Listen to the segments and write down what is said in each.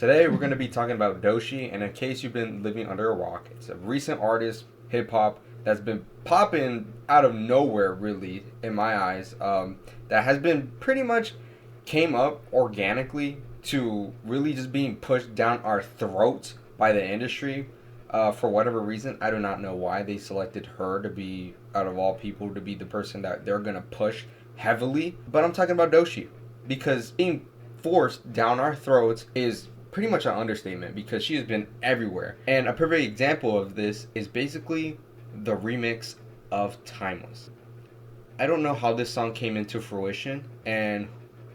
Today we're going to be talking about Doechii, and in case you've been living under a rock, it's a recent artist, hip hop, that's been popping out of nowhere, really, in my eyes. That has been pretty much came up organically to really just being pushed down our throats by the industry. For whatever reason, I do not know why they selected her to be, out of all people, to be the person that they're going to push heavily. But I'm talking about Doechii because being forced down our throats is pretty much an understatement because she has been everywhere. And a perfect example of this is basically the remix of Timeless. I don't know how this song came into fruition and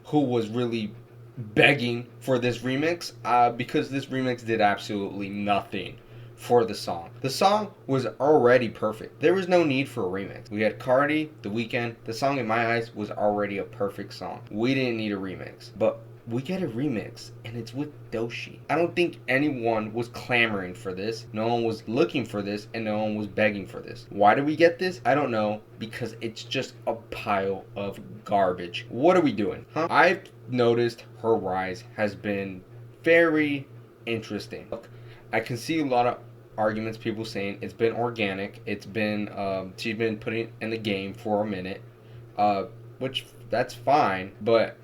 who was really begging for this remix because this remix did absolutely nothing for the song. The song was already perfect. There was no need for a remix. We had Cardi, The Weeknd. The song in my eyes was already a perfect song. We didn't need a remix. But we get a remix and it's with Doechii. I don't think anyone was clamoring for this. No one was looking for this and no one was begging for this. Why do we get this? I don't know, because it's just a pile of garbage. What are we doing? I've noticed her rise has been very interesting. Look, I can see a lot of arguments, people saying it's been organic. It's been she's been putting in the game for a minute, which that's fine, but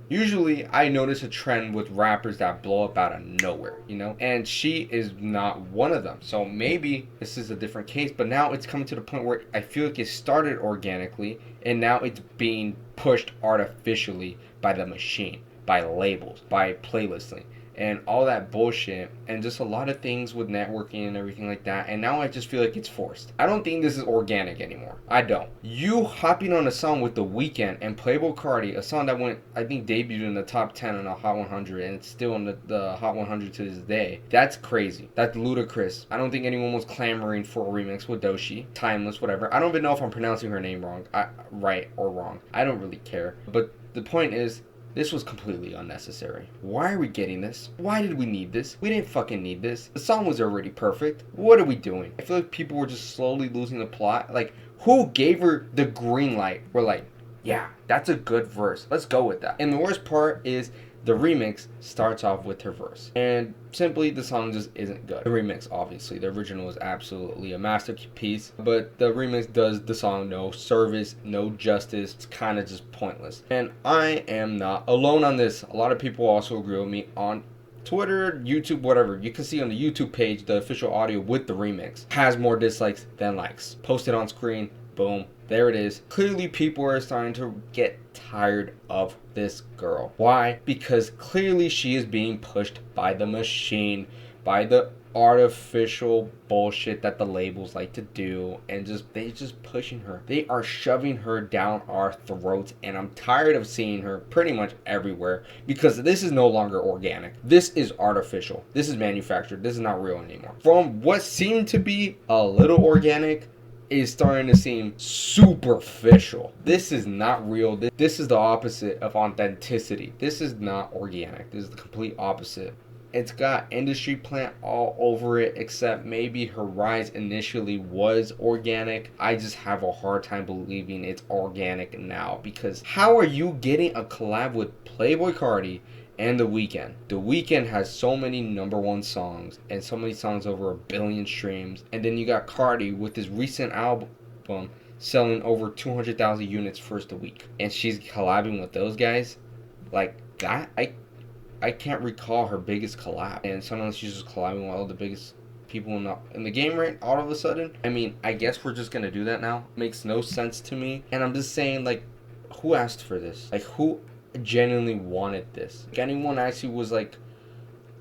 usually I notice a trend with rappers that blow up out of nowhere, and she is not one of them. So maybe this is a different case, but now it's coming to the point where I feel like it started organically and now it's being pushed artificially by the machine, by labels, by playlisting, and all that bullshit, and just a lot of things with networking and everything like that. And now I just feel like it's forced. I don't think this is organic anymore. I don't. You hopping on a song with The Weeknd and Playboy Cardi, a song that went, I think, debuted in the top 10 on the Hot 100, and it's still in the Hot 100 to this day. That's crazy. That's ludicrous. I don't think anyone was clamoring for a remix with Doechii, Timeless, whatever. I don't even know if I'm pronouncing her name wrong, right or wrong. I don't really care. But the point is, this was completely unnecessary. Why are we getting this? Why did we need this? We didn't fucking need this. The song was already perfect. What are we doing? I feel like people were just slowly losing the plot. Like, who gave her the green light? We're like, yeah, that's a good verse. Let's go with that. And the worst part is the remix starts off with her verse. And simply, the song just isn't good. The remix, obviously. The original is absolutely a masterpiece. But the remix does the song no service, no justice. It's kind of just pointless. And I am not alone on this. A lot of people also agree with me on Twitter, YouTube, whatever. You can see on the YouTube page, the official audio with the remix has more dislikes than likes. Posted on screen. Boom. There it is. Clearly, people are starting to get tired of this girl. Why? Because clearly she is being pushed by the machine, by the artificial bullshit that the labels like to do, and they're just pushing her. They are shoving her down our throats, and I'm tired of seeing her pretty much everywhere because this is no longer organic. This is artificial. This is manufactured. This is not real anymore. From what seemed to be a little organic is starting to seem superficial. This is not real. This is the opposite of authenticity. This is not organic. This is the complete opposite. It's got industry plant all over it, except maybe her rise initially was organic. I just have a hard time believing it's organic now, because how are you getting a collab with Playboy Cardi and The Weeknd? The Weeknd has so many #1 songs and so many songs over 1 billion streams, and then you got Cardi with his recent album selling over 200,000 units first a week, and she's collabing with those guys like that. I can't recall her biggest collab, and sometimes she's just collabing with all the biggest people in the game right all of a sudden. I mean, I guess we're just gonna do that now. Makes no sense to me, and I'm just saying, like, who asked for this? Like, who genuinely wanted this? Like, anyone actually was like,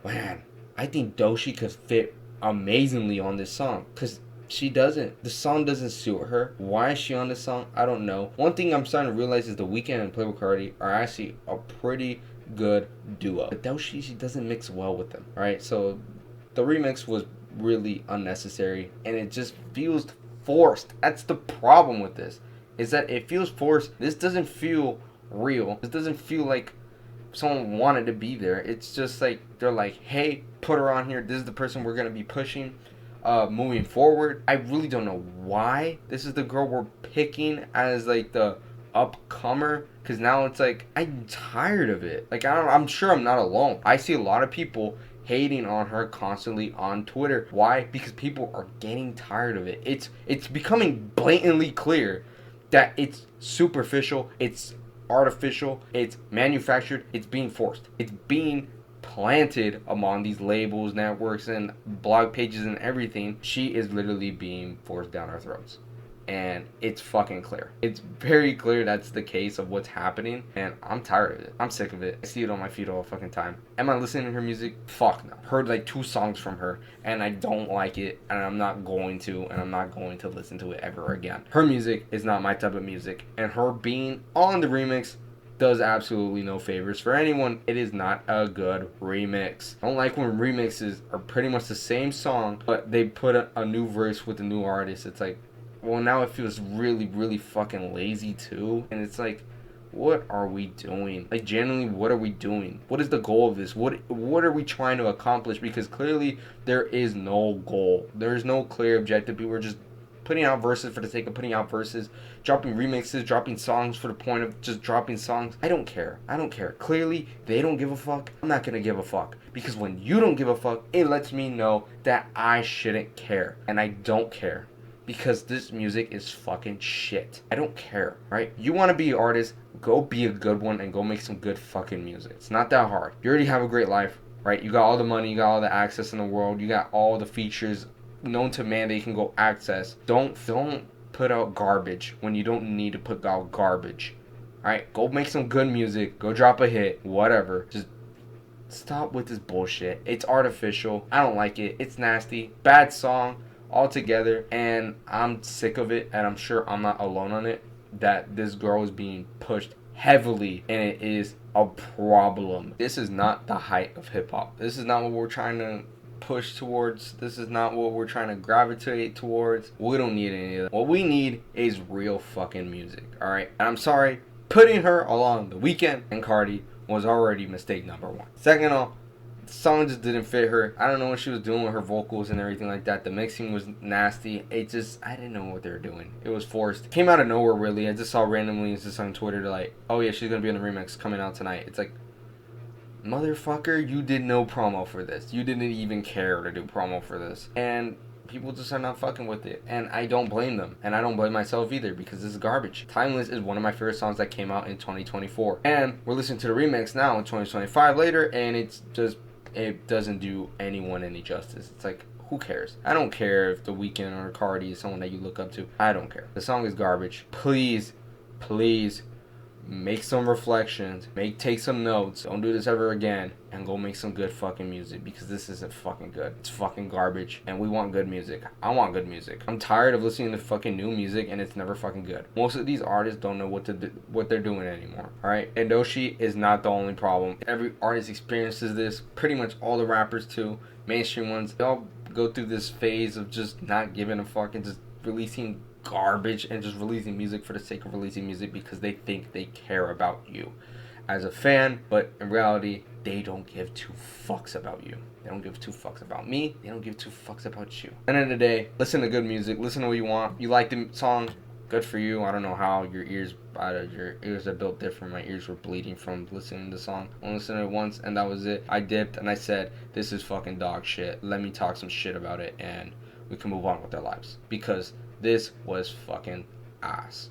man, I think Doechii could fit amazingly on this song, because she doesn't. The song doesn't suit her. Why is she on this song? I don't know. One thing I'm starting to realize is The Weeknd and Playboy Cardi are actually a pretty good duo, but Doechii, she doesn't mix well with them. Alright, so the remix was really unnecessary, and it just feels forced. That's the problem with this, is that it feels forced. This doesn't feel real. This doesn't feel like someone wanted to be there. It's just like they're like, hey, put her on here. This is the person we're gonna be pushing moving forward. I really don't know why this is the girl we're picking as like the upcomer, because now it's like I'm tired of it. Like I'm sure I'm not alone. I see a lot of people hating on her constantly on Twitter. Why? Because people are getting tired of it. It's becoming blatantly clear that it's superficial, it's artificial, it's manufactured, it's being forced. It's being planted among these labels, networks, and blog pages and everything. She is literally being forced down our throats. And it's fucking clear. It's very clear that's the case of what's happening, and I'm tired of it. I'm sick of it. I see it on my feed all the fucking time. Am I listening to her music? Fuck no. Heard like 2 songs from her, and I don't like it, and I'm not going to, and I'm not going to listen to it ever again. Her music is not my type of music, and her being on the remix does absolutely no favors for anyone. It is not a good remix. I don't like when remixes are pretty much the same song, but they put a new verse with a new artist. It's like, well, now it feels really, really fucking lazy too. And it's like, what are we doing? Like, genuinely, what are we doing? What is the goal of this? What are we trying to accomplish? Because clearly there is no goal. There is no clear objective. People are just putting out verses for the sake of putting out verses, dropping remixes, dropping songs for the point of just dropping songs. I don't care. I don't care. Clearly, they don't give a fuck. I'm not gonna give a fuck. Because when you don't give a fuck, it lets me know that I shouldn't care. And I don't care. Because this music is fucking shit. I don't care, right? You want to be an artist, go be a good one and go make some good fucking music. It's not that hard. You already have a great life, right? You got all the money, you got all the access in the world, you got all the features known to man that you can go access. Don't put out garbage when you don't need to put out garbage. Alright? Go make some good music, go drop a hit, whatever. Just stop with this bullshit. It's artificial. I don't like it. It's nasty. Bad song altogether, and I'm sick of it, and I'm sure I'm not alone on it, that this girl is being pushed heavily, and it is a problem. This is not the height of hip-hop. This is not what we're trying to push towards. This is not what we're trying to gravitate towards. We don't need any of that. What we need is real fucking music, alright? And I'm sorry, putting her along The Weeknd and Cardi was already mistake number 1. Second off, the song just didn't fit her. I don't know what she was doing with her vocals and everything like that. The mixing was nasty. I didn't know what they were doing. It was forced. It came out of nowhere, really. I just saw randomly just on Twitter like, oh yeah, she's gonna be in the remix coming out tonight. It's like, motherfucker, you did no promo for this. You didn't even care to do promo for this. And people just are not fucking with it. And I don't blame them. And I don't blame myself either, because this is garbage. Timeless is one of my favorite songs that came out in 2024. And we're listening to the remix now in 2025 later, and it's just, it doesn't do anyone any justice. It's like, who cares? I don't care if The Weeknd or Cardi is someone that you look up to. I don't care. The song is garbage. Please, please, make some reflections. Take some notes. Don't do this ever again. And go make some good fucking music, because this isn't fucking good. It's fucking garbage. And we want good music. I want good music. I'm tired of listening to fucking new music and it's never fucking good. Most of these artists don't know what they're doing anymore. Alright? And Doechii is not the only problem. Every artist experiences this. Pretty much all the rappers too. Mainstream ones. They all go through this phase of just not giving a fuck and just releasing garbage and just releasing music for the sake of releasing music because they think they care about you as a fan, but in reality they don't give 2 fucks about you. They don't give 2 fucks about me. They don't give 2 fucks about you. At the end of the day, listen to good music. Listen to what you want. You like the song, good for you. I don't know how your ears are built different. My ears were bleeding from listening to the song. I only listened to it once and that was it. I dipped and I said, this is fucking dog shit. Let me talk some shit about it and we can move on with our lives, because this was fucking ass.